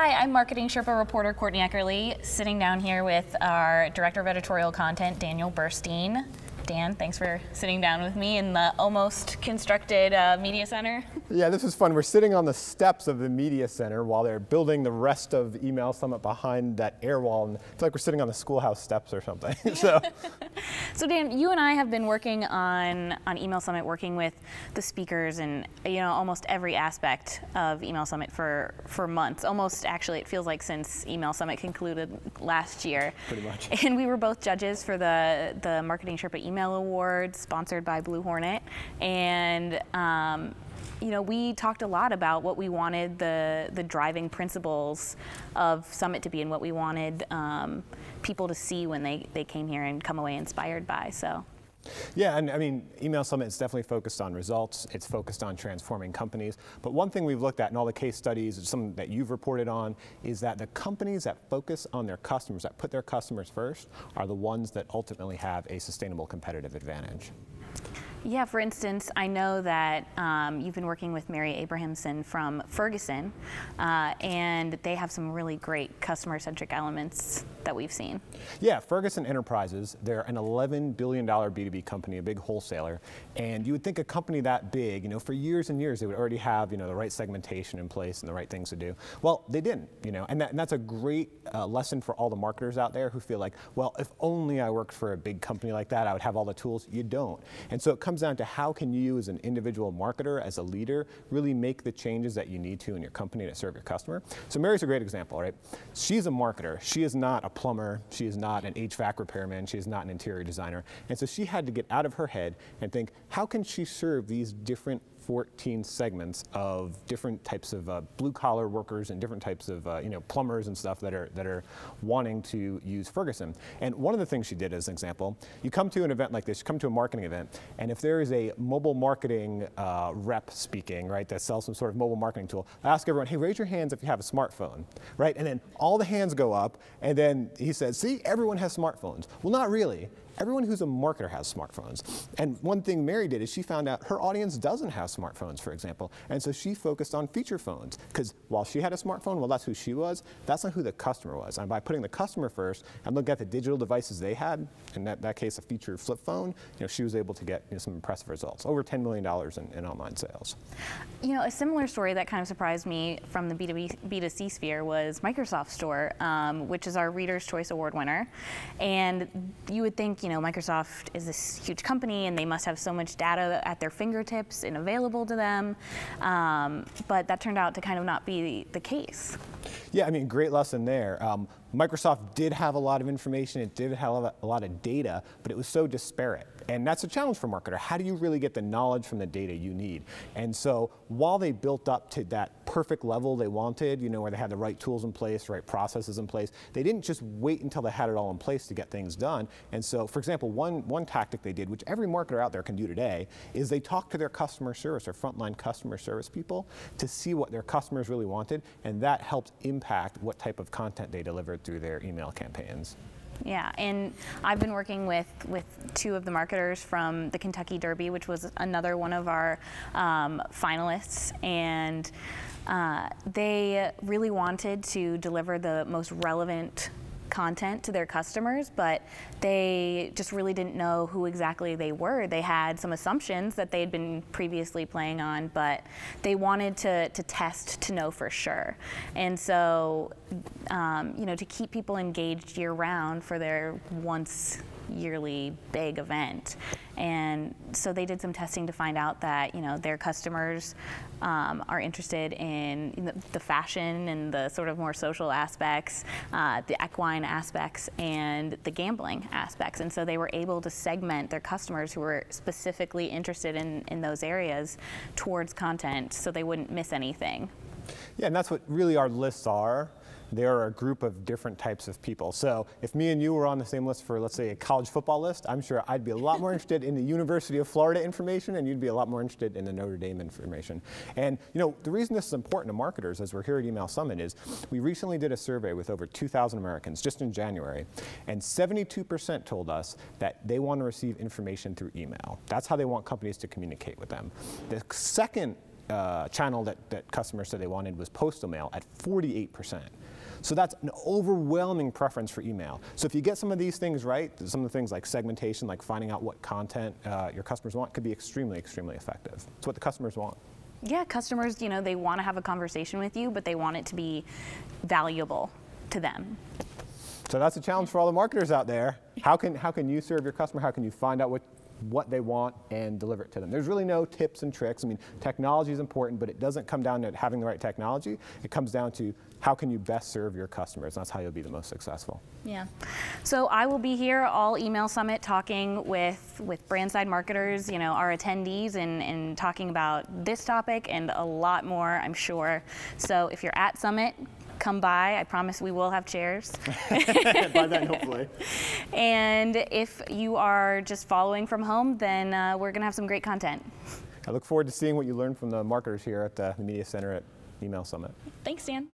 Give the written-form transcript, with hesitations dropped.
Hi, I'm Marketing Sherpa reporter Courtney Eckerly, sitting down here with our Director of Editorial Content, Daniel Burstein. Dan, thanks for sitting down with me in the almost constructed media center. Yeah, this is fun. We're sitting on the steps of the media center while they're building the rest of Email Summit behind that air wall, and it's like we're sitting on the schoolhouse steps or something. So Dan, you and I have been working on Email Summit, working with the speakers and almost every aspect of Email Summit for months. Almost, actually, it feels like since Email Summit concluded last year. Pretty much. And we were both judges for the Marketing Sherpa Email Awards, sponsored by Blue Hornet, and we talked a lot about what we wanted the driving principles of Summit to be and what we wanted people to see when they came here and come away inspired by. So. Yeah, and I mean, Email Summit is definitely focused on results. It's focused on transforming companies. But one thing we've looked at in all the case studies, some that you've reported on, is that the companies that focus on their customers, that put their customers first, are the ones that ultimately have a sustainable competitive advantage. Yeah, for instance, I know that you've been working with Mary Abrahamson from Ferguson, and they have some really great customer-centric elements that we've seen. Yeah, Ferguson Enterprises, they're an $11 billion B2B company, a big wholesaler, and you would think a company that big, for years and years, they would already have, the right segmentation in place and the right things to do. Well, they didn't, and that's a great lesson for all the marketers out there who feel like, well, if only I worked for a big company like that, I would have all the tools. You don't. And so it comes down to how can you as an individual marketer, as a leader, really make the changes that you need to in your company to serve your customer. So Mary's a great example, right? She's a marketer. She is not a plumber. She is not an HVAC repairman. She is not an interior designer. And so she had to get out of her head and think, how can she serve these different 14 segments of different types of blue-collar workers and different types of plumbers and stuff that are wanting to use Ferguson. And one of the things she did, as an example, you come to an event like this, you come to a marketing event, and if there is a mobile marketing rep speaking, right, that sells some sort of mobile marketing tool, I ask everyone, hey, raise your hands if you have a smartphone, right? And then all the hands go up, and then he says, see, everyone has smartphones. Well, not really. Everyone who's a marketer has smartphones. And one thing Mary did is she found out her audience doesn't have smartphones, for example. And so she focused on feature phones. Because while she had a smartphone, well, that's who she was. That's not who the customer was. And by putting the customer first and looking at the digital devices they had, in that case, a feature flip phone, she was able to get some impressive results. Over $10 million in online sales. A similar story that kind of surprised me from the B2C sphere was Microsoft Store, which is our Reader's Choice Award winner. And you would think, Microsoft is this huge company and they must have so much data at their fingertips and available to them, but that turned out to kind of not be the case. Yeah, I mean, great lesson there. Microsoft did have a lot of information, it did have a lot of data, but it was so disparate. And that's a challenge for a marketer. How do you really get the knowledge from the data you need? And so while they built up to that perfect level they wanted, where they had the right tools in place, the right processes in place, they didn't just wait until they had it all in place to get things done. And so, for example, one tactic they did, which every marketer out there can do today, is they talked to their customer service or frontline customer service people to see what their customers really wanted, and that helped impact what type of content they delivered through their email campaigns. Yeah, and I've been working with two of the marketers from the Kentucky Derby, which was another one of our finalists, and they really wanted to deliver the most relevant content to their customers, but they just really didn't know who exactly they were. They had some assumptions that they'd been previously playing on, but they wanted to test to know for sure. And so, to keep people engaged year-round for their once yearly big event. And so they did some testing to find out that their customers are interested in the fashion and the sort of more social aspects, the equine aspects, and the gambling aspects. And so they were able to segment their customers who were specifically interested in those areas towards content so they wouldn't miss anything. Yeah, and that's what really our lists are. They are a group of different types of people. So if me and you were on the same list for, let's say, a college football list, I'm sure I'd be a lot more interested in the University of Florida information, and you'd be a lot more interested in the Notre Dame information. And the reason this is important to marketers as we're here at Email Summit is we recently did a survey with over 2,000 Americans just in January, and 72% told us that they want to receive information through email. That's how they want companies to communicate with them. The second channel that customers said they wanted was postal mail at 48%. So that's an overwhelming preference for email. So if you get some of these things right, some of the things like segmentation, like finding out what content your customers want, could be extremely, extremely effective. It's what the customers want. Yeah, customers, you know, they want to have a conversation with you, but they want it to be valuable to them. So that's a challenge for all the marketers out there. How can you serve your customer? How can you find out what they want and deliver it to them? There's really no tips and tricks. I mean, technology is important, but it doesn't come down to having the right technology. It comes down to how can you best serve your customers. That's how you'll be the most successful. Yeah. So I will be here all email summit talking with brand side marketers, you know, our attendees, and talking about this topic and a lot more, I'm sure. So if you're at Summit, come by. I promise we will have chairs. By then, hopefully. And if you are just following from home, then we're going to have some great content. I look forward to seeing what you learned from the marketers here at the Media Center at Email Summit. Thanks, Dan.